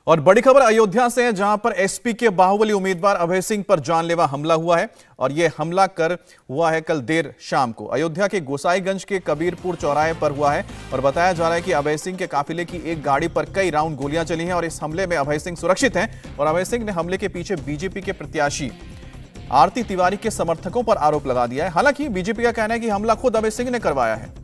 और बड़ी खबर अयोध्या से है, जहां पर एसपी के बाहुबली उम्मीदवार अभय सिंह पर जानलेवा हमला हुआ है। और यह हमला हुआ है कल देर शाम को अयोध्या के गोसाईगंज के कबीरपुर चौराहे पर हुआ है। और बताया जा रहा है कि अभय सिंह के काफिले की एक गाड़ी पर कई राउंड गोलियां चली हैं और इस हमले में अभय सिंह सुरक्षित हैं। और अभय सिंह ने हमले के पीछे बीजेपी के प्रत्याशी आरती तिवारी के समर्थकों पर आरोप लगा दिया है। हालांकि बीजेपी का कहना है कि हमला खुद अभय सिंह ने करवाया है।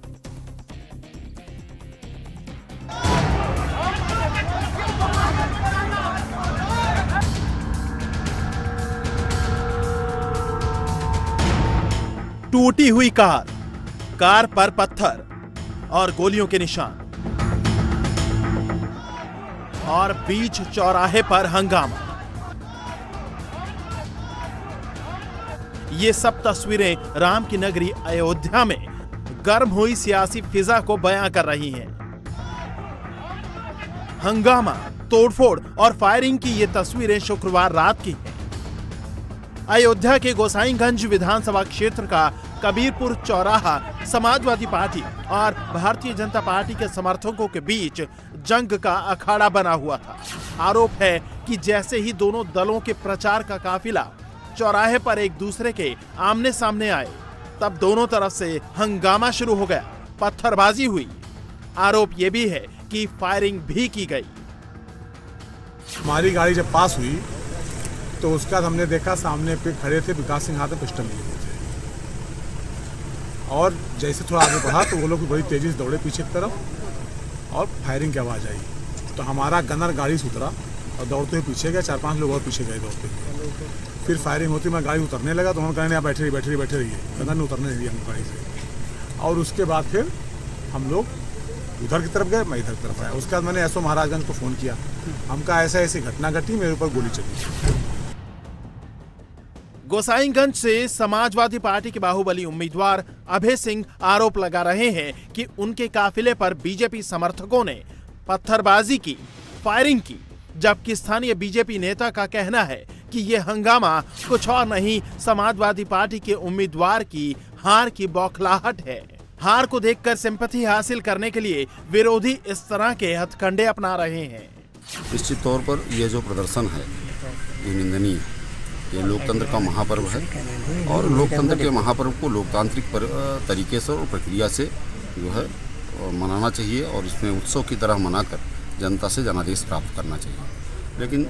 टूटी हुई कार पर पत्थर और गोलियों के निशान और बीच चौराहे पर हंगामा। ये सब तस्वीरें राम की नगरी अयोध्या में गर्म हुई सियासी फिजा को बयां कर रही हैं। हंगामा, तोड़फोड़ और फायरिंग की ये तस्वीरें शुक्रवार रात की हैं। अयोध्या के गोसाईगंज विधानसभा क्षेत्र का कबीरपुर चौराहा समाजवादी पार्टी और भारतीय जनता पार्टी के समर्थकों के बीच जंग का अखाड़ा बना हुआ था। आरोप है कि जैसे ही दोनों दलों के प्रचार का काफिला चौराहे पर एक दूसरे के आमने सामने आए, तब दोनों तरफ से हंगामा शुरू हो गया, पत्थरबाजी हुई। आरोप यह भी है कि फायरिंग भी की गई। हमारी गाड़ी जब पास हुई तो उसके बाद हमने देखा सामने पे खड़े थे विकास सिंह, हाथ में पिस्टल लिए हुए थे। और जैसे थोड़ा आगे बढ़ा तो वो लोग बड़ी तेजी से दौड़े पीछे की तरफ और फायरिंग की आवाज़ आई। तो हमारा गनर गाड़ी से उतरा और दौड़ते हुए पीछे गया, 4-5 लोग और पीछे गए दौड़ते हुए। फिर फायरिंग होती, मैं गाड़ी उतरने लगा तो हम कहने आप बैठे रहिए। गनर ने उतरने नहीं दिया हम गाड़ी से। और उसके बाद फिर हम लोग उधर की तरफ गए, मैं इधर की तरफ आया। उसके बाद मैंने एसओ महाराजगंज को फ़ोन किया, हम कहा ऐसी घटना घटी, मेरे ऊपर गोली चली। गोसाईगंज से समाजवादी पार्टी के बाहुबली उम्मीदवार अभय सिंह आरोप लगा रहे हैं कि उनके काफिले पर बीजेपी समर्थकों ने पत्थरबाजी की, फायरिंग की, जबकि स्थानीय बीजेपी नेता का कहना है कि यह हंगामा कुछ और नहीं, समाजवादी पार्टी के उम्मीदवार की हार की बौखलाहट है। हार को देखकर सिंपैथी हासिल करने के लिए विरोधी इस तरह के हथकंडे अपना रहे हैं। निश्चित तौर पर यह जो प्रदर्शन है ये निंदनीय है। ये लोकतंत्र का महापर्व है और लोकतंत्र के महापर्व को लोकतांत्रिक तरीके से और प्रक्रिया से जो है मनाना चाहिए और इसमें उत्सव की तरह मनाकर जनता से जनादेश प्राप्त करना चाहिए। लेकिन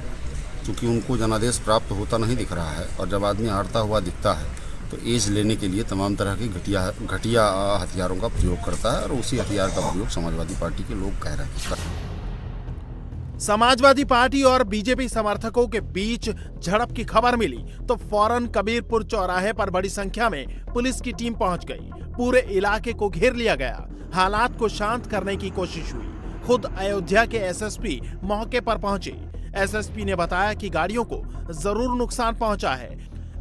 चूंकि उनको जनादेश प्राप्त होता नहीं दिख रहा है और जब आदमी हारता हुआ दिखता है तो एज लेने के लिए तमाम तरह के घटिया हथियारों का प्रयोग करता है और उसी हथियार का प्रयोग समाजवादी पार्टी के लोग कह रहे हैं। समाजवादी पार्टी और बीजेपी समर्थकों के बीच झड़प की खबर मिली तो फौरन कबीरपुर चौराहे पर बड़ी संख्या में पुलिस की टीम पहुंच गई। पूरे इलाके को घेर लिया गया, हालात को शांत करने की कोशिश हुई। खुद अयोध्या के एसएसपी मौके पर पहुंचे। एसएसपी ने बताया कि गाड़ियों को जरूर नुकसान पहुंचा है,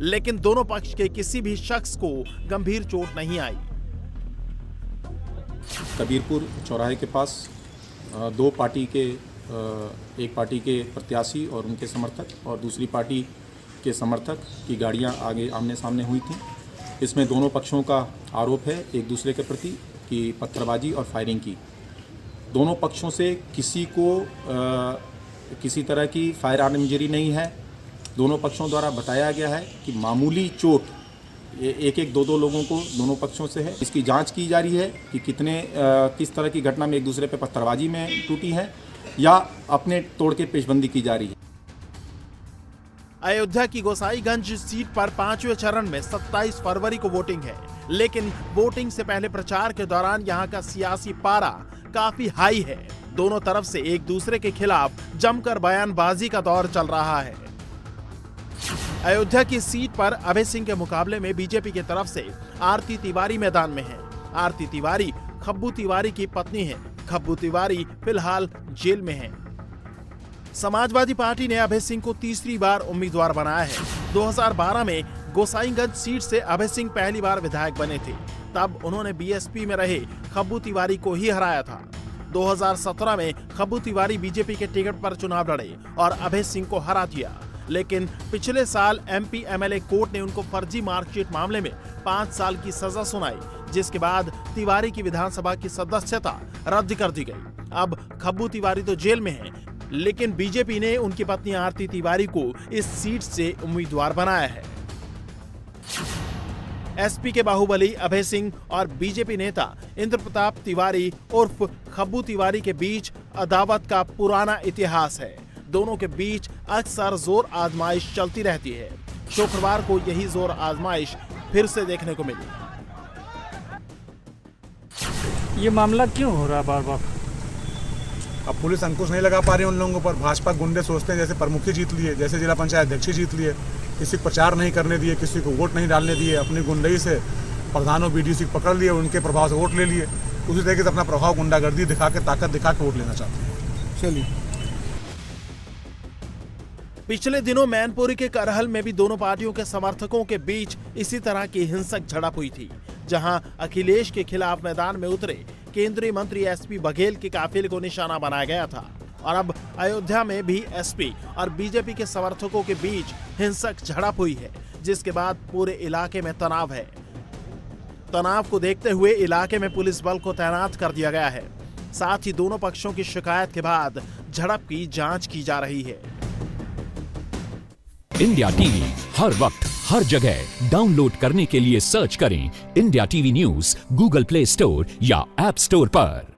लेकिन दोनों पक्ष के किसी भी शख्स को गंभीर चोट नहीं आई। कबीरपुर चौराहे के पास दो पार्टी के एक पार्टी के प्रत्याशी और उनके समर्थक और दूसरी पार्टी के समर्थक की गाड़ियां आगे आमने सामने हुई थी। इसमें दोनों पक्षों का आरोप है एक दूसरे के प्रति कि पत्थरबाजी और फायरिंग की। दोनों पक्षों से किसी को किसी तरह की फायर आर्म इंजरी नहीं है। दोनों पक्षों द्वारा बताया गया है कि मामूली चोट एक दो लोगों को दोनों पक्षों से है। इसकी जांच की जा रही है कि किस तरह की घटना में एक दूसरे पे पत्थरबाजी में टूटी है या अपने तोड़ के पेशबंदी की जा रही है। अयोध्या की गोसाईगंज सीट पर 5वें चरण में 27 फरवरी को वोटिंग है, लेकिन वोटिंग से पहले प्रचार के दौरान यहां का सियासी पारा काफी हाई है। दोनों तरफ से एक दूसरे के खिलाफ जमकर बयानबाजी का दौर चल रहा है। अयोध्या की सीट पर अभय सिंह के मुकाबले में बीजेपी की तरफ से आरती तिवारी मैदान में है। आरती तिवारी खब्बू तिवारी की पत्नी है। खब्बू तिवारी फिलहाल जेल में है। समाजवादी पार्टी ने अभय सिंह को तीसरी बार उम्मीदवार बनाया है। 2012 में गोसाईगंज सीट से अभय सिंह पहली बार विधायक बने थे। तब उन्होंने बीएसपी में रहे खब्बू तिवारी को ही हराया था। 2017 में खब्बू तिवारी बीजेपी के टिकट पर चुनाव लड़े और अभय सिंह को हरा दिया। लेकिन पिछले साल एमपी एमएलए कोर्ट ने उनको फर्जी मार्कशीट मामले में 5 साल की सजा सुनाई, जिसके बाद तिवारी की विधानसभा की सदस्यता रद्द कर दी गई। अब खब्बू तिवारी तो जेल में है, लेकिन बीजेपी ने उनकी पत्नी आरती तिवारी को इस सीट से उम्मीदवार बनाया है। एसपी के बाहुबली अभय सिंह और बीजेपी नेता इंद्र प्रताप तिवारी उर्फ खब्बू तिवारी के बीच अदावत का पुराना इतिहास है। दोनों के बीच अक्सर जोर आजमाइश चलती रहती है। शुक्रवार को यही जोर आजमाइश फिर से देखने को मिली। ये मामला क्यों हो रहा है बार बार? अब पुलिस अंकुश नहीं लगा पा रही उन लोगों पर। भाजपा गुंडे सोचते हैं जैसे प्रमुखी जीत लिए, जैसे जिला पंचायत अध्यक्ष जीत लिए, किसी को प्रचार नहीं करने दिए, किसी को वोट नहीं डालने दिए, अपनी गुंडई से प्रधानों बीडीसी को पकड़ लिए, उनके प्रभाव से वोट ले लिए। उसी तरीके से अपना प्रभाव गुंडागर्दी दिखा के, ताकत दिखा के वोट लेना चाहते हैं। चलिए, पिछले दिनों मैनपुरी के करहल में भी दोनों पार्टियों के समर्थकों के बीच इसी तरह की हिंसक झड़प हुई थी, जहां अखिलेश के खिलाफ मैदान में उतरे केंद्रीय मंत्री एसपी बघेल के काफिले को निशाना बनाया गया था। और अब अयोध्या में भी एसपी और बीजेपी के समर्थकों के बीच हिंसक झड़प हुई है, जिसके बाद पूरे इलाके में तनाव है। तनाव को देखते हुए इलाके में पुलिस बल को तैनात कर दिया गया है। साथ ही दोनों पक्षों की शिकायत के बाद झड़प की जांच की जा रही है। इंडिया टीवी हर वक्त हर जगह डाउनलोड करने के लिए सर्च करें India TV news Google play store या ऐप स्टोर पर।